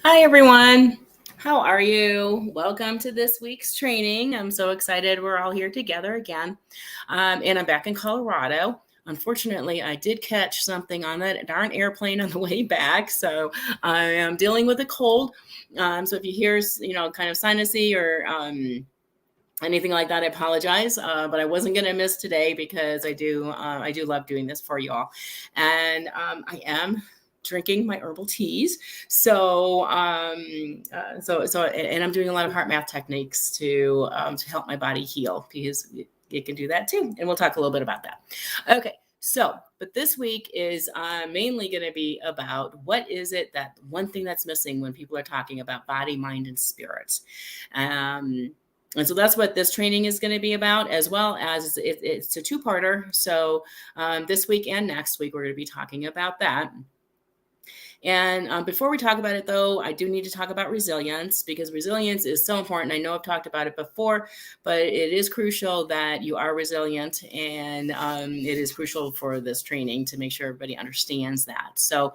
Hi, everyone. How are you? Welcome to this week's training. I'm so excited we're all here together again. And I'm back in Colorado. Unfortunately, I did catch something on that darn airplane on the way back. So I am dealing with a cold. So if you hear, kind of sinusy or anything like that, I apologize. But I wasn't going to miss today because I do love doing this for you all. And I am drinking my herbal teas. And I'm doing a lot of heart math techniques to help my body heal, because it can do that too. And we'll talk a little bit about that. Okay. But this week is mainly going to be about what is it that one thing that's missing when people are talking about body, mind, and spirit. And so that's what this training is going to be about, as well as it's a two-parter. So this week and next week, we're going to be talking about that. And before we talk about it, though, I do need to talk about resilience, because resilience is so important. I know I've talked about it before, but it is crucial that you are resilient, and it is crucial for this training to make sure everybody understands that. So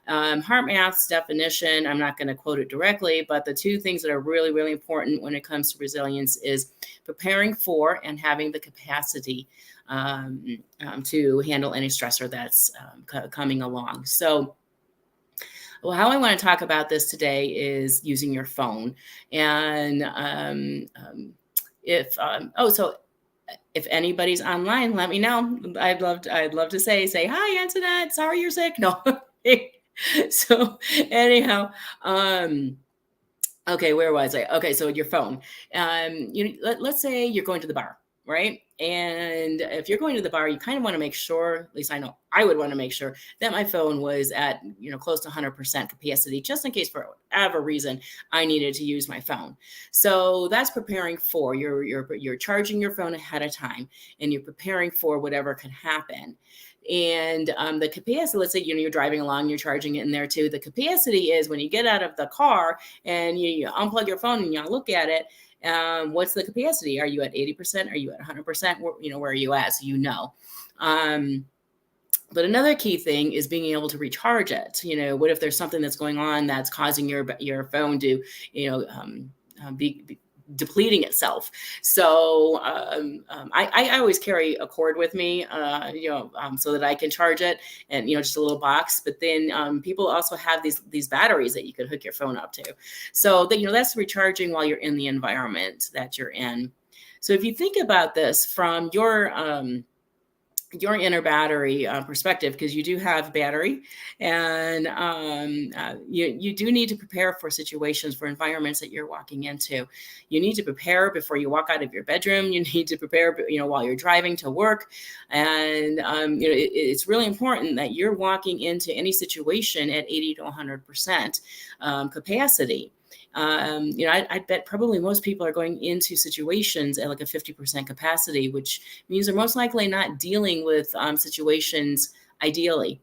heart math's definition, I'm not going to quote it directly, but the two things that are really, really important when it comes to resilience is preparing for and having the capacity to handle any stressor that's coming along. So how I want to talk about this today is using your phone. And if anybody's online, let me know. I'd love to say hi, Antoinette. Sorry you're sick. No. So anyhow, okay, where was I? Okay, so your phone. Let's say you're going to the bar, right? And if you're going to the bar, you kind of want to make sure, at least I know I would want to make sure, that my phone was at close to 100% capacity, just in case for whatever reason I needed to use my phone. So that's preparing for you're charging your phone ahead of time, and you're preparing for whatever could happen. And the capacity, let's say you're driving along, you're charging it in there too. The capacity is when you get out of the car and you unplug your phone and you look at it. What's the capacity? Are you at 80%? Are you at 100%? Where are you at? So but another key thing is being able to recharge it. What if there's something that's going on that's causing your phone to, be depleting itself? So I always carry a cord with me, so that I can charge it, and just a little box. But then people also have these batteries that you can hook your phone up to, so that that's recharging while you're in the environment that you're in. So if you think about this from your inner battery perspective, because you do have battery, and you do need to prepare for situations, for environments that you're walking into. You need to prepare before you walk out of your bedroom. You need to prepare, while you're driving to work. And it's really important that you're walking into any situation at 80 to 100% capacity. I bet probably most people are going into situations at like a 50% capacity, which means they're most likely not dealing with situations ideally.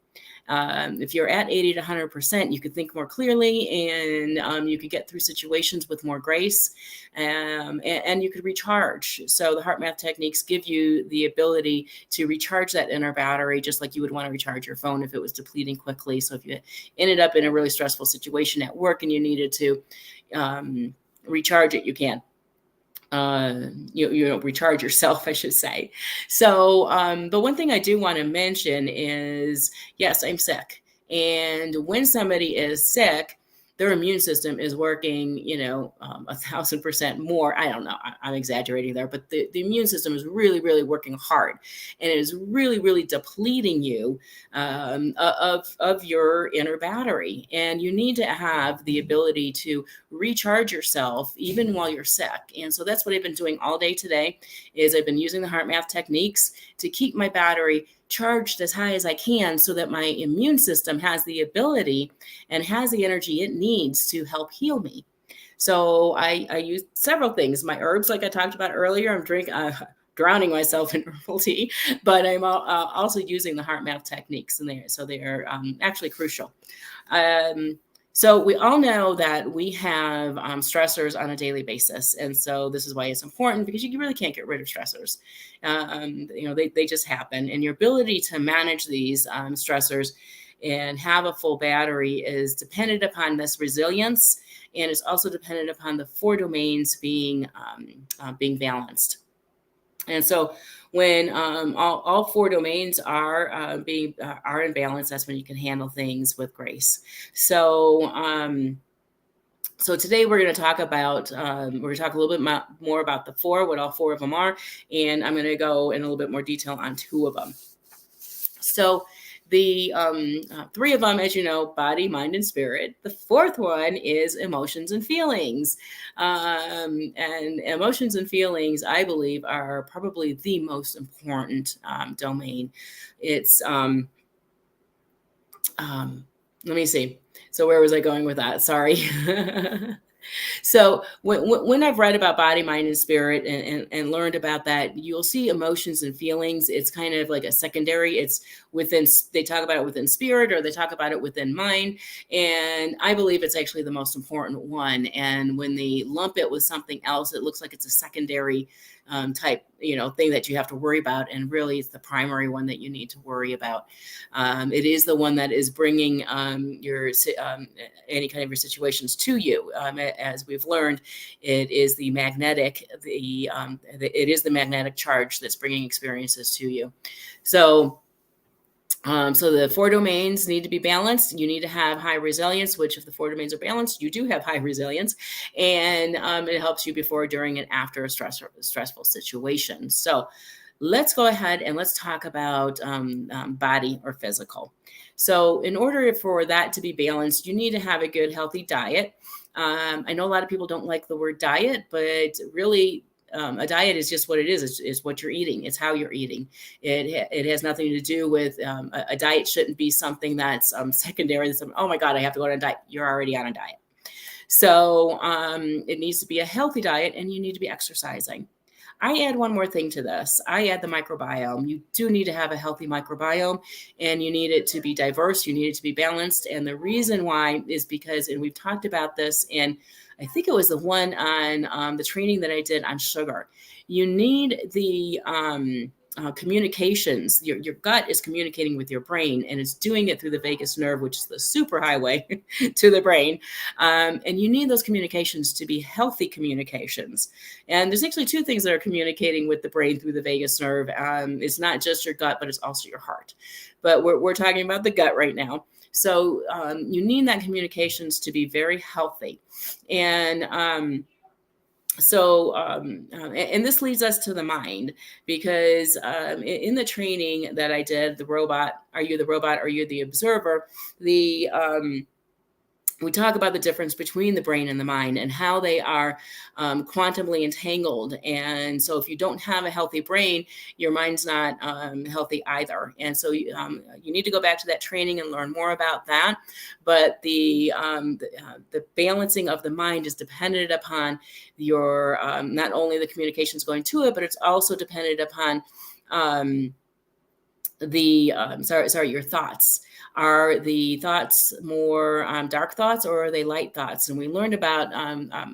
If you're at 80 to 100%, you could think more clearly, and you could get through situations with more grace, and you could recharge. So the heart math techniques give you the ability to recharge that inner battery, just like you would want to recharge your phone if it was depleting quickly. So if you ended up in a really stressful situation at work and you needed to recharge it, you can. Recharge yourself, I should say. So, but one thing I do want to mention is, yes, I'm sick. And when somebody is sick, their immune system is working, 1,000% more. I don't know, I'm exaggerating there, but the immune system is really, really working hard, and it is really, really depleting you of your inner battery. And you need to have the ability to recharge yourself even while you're sick. And so that's what I've been doing all day today, is I've been using the heart math techniques to keep my battery charged as high as I can, so that my immune system has the ability and has the energy it needs to help heal me. So I use several things. My herbs, like I talked about earlier, I'm drowning myself in herbal tea, but I'm also using the heart math techniques in there. So they are actually crucial. So we all know that we have stressors on a daily basis. And so this is why it's important, because you really can't get rid of stressors. They just happen. And your ability to manage these stressors and have a full battery is dependent upon this resilience, and it's also dependent upon the four domains being balanced. And so when all four domains are in balance, that's when you can handle things with grace. So today we're going to talk about a little bit more about the four, what all four of them are, and I'm going to go in a little bit more detail on two of them. So the three of them, as you know, body, mind, and spirit. The fourth one is emotions and feelings. And emotions and feelings, I believe, are probably the most important domain. It's, let me see. So where was I going with that? Sorry. So when I've read about body, mind, and spirit and learned about that, you'll see emotions and feelings. It's kind of like a secondary. It's within, they talk about it within spirit, or they talk about it within mind. And I believe it's actually the most important one. And when they lump it with something else, it looks like it's a secondary type, thing that you have to worry about. And really, it's the primary one that you need to worry about. It is the one that is bringing any kind of your situations to you. As we've learned, it is the magnetic charge that's bringing experiences to you. So the four domains need to be balanced. You need to have high resilience, which if the four domains are balanced, you do have high resilience, and it helps you before, during, and after a stressful situation. So let's go ahead and let's talk about body or physical. So in order for that to be balanced, you need to have a good, healthy diet. I know a lot of people don't like the word diet, but really, a diet is just what it is. It's what you're eating. It's how you're eating. It has nothing to do with a diet. Shouldn't be something that's secondary. Oh my God, I have to go on a diet. You're already on a diet. So it needs to be a healthy diet, and you need to be exercising. I add one more thing to this. I add the microbiome. You do need to have a healthy microbiome, and you need it to be diverse. You need it to be balanced. And the reason why is because, and we've talked about this in, I think it was the one on the training that I did on sugar. You need the communications. Your gut is communicating with your brain, and it's doing it through the vagus nerve, which is the super highway to the brain. And you need those communications to be healthy communications. And there's actually two things that are communicating with the brain through the vagus nerve. It's not just your gut, but it's also your heart. But we're talking about the gut right now. So you need that communications to be very healthy. And and this leads us to the mind, because in the training that I did, the robot, are you the robot, or are you the observer? We talk about the difference between the brain and the mind, and how they are quantumly entangled. And so if you don't have a healthy brain, your mind's not healthy either. And so you need to go back to that training and learn more about that. But the balancing of the mind is dependent upon your not only the communications going to it, but it's also dependent upon your thoughts. Are the thoughts more dark thoughts, or are they light thoughts? And we learned about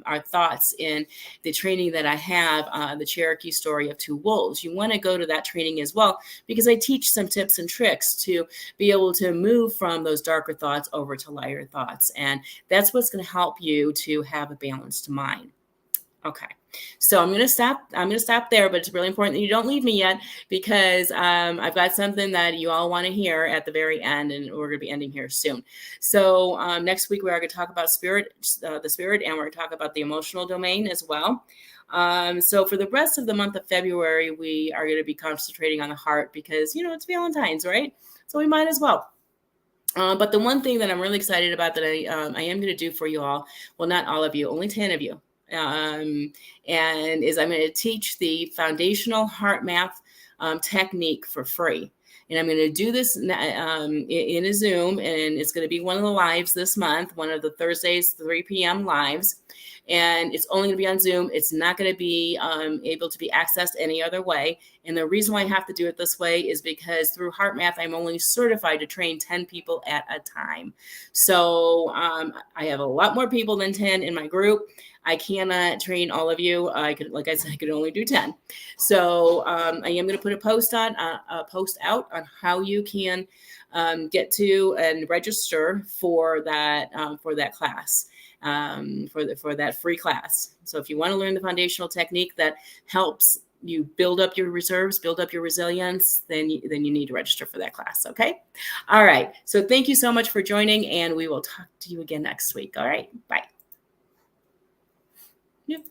our thoughts in the training that I have, the Cherokee Story of Two Wolves. You want to go to that training as well, because I teach some tips and tricks to be able to move from those darker thoughts over to lighter thoughts. And that's what's going to help you to have a balanced mind. Okay, so I'm going to stop there, but it's really important that you don't leave me yet, because I've got something that you all want to hear at the very end, and we're going to be ending here soon. So next week we are going to talk about the spirit, and we're going to talk about the emotional domain as well. So for the rest of the month of February, we are going to be concentrating on the heart, because, it's Valentine's, right? So we might as well. But the one thing that I'm really excited about that I am going to do for you all, well, not all of you, only 10 of you, and I'm going to teach the foundational heart math technique for free. And I'm going to do this in a Zoom, and it's going to be one of the lives this month, one of the Thursdays, 3 p.m. lives. And it's only going to be on Zoom. It's not going to be able to be accessed any other way. And the reason why I have to do it this way is because through Heart Math, I'm only certified to train 10 people at a time. So I have a lot more people than 10 in my group. I cannot train all of you. Like I said, I could only do 10. So I am going to put a post out on how you can get to and register for that class, for that free class. So if you want to learn the foundational technique that helps you build up your reserves, build up your resilience, then you need to register for that class. Okay. All right. So thank you so much for joining, and we will talk to you again next week. All right. Bye. Yep.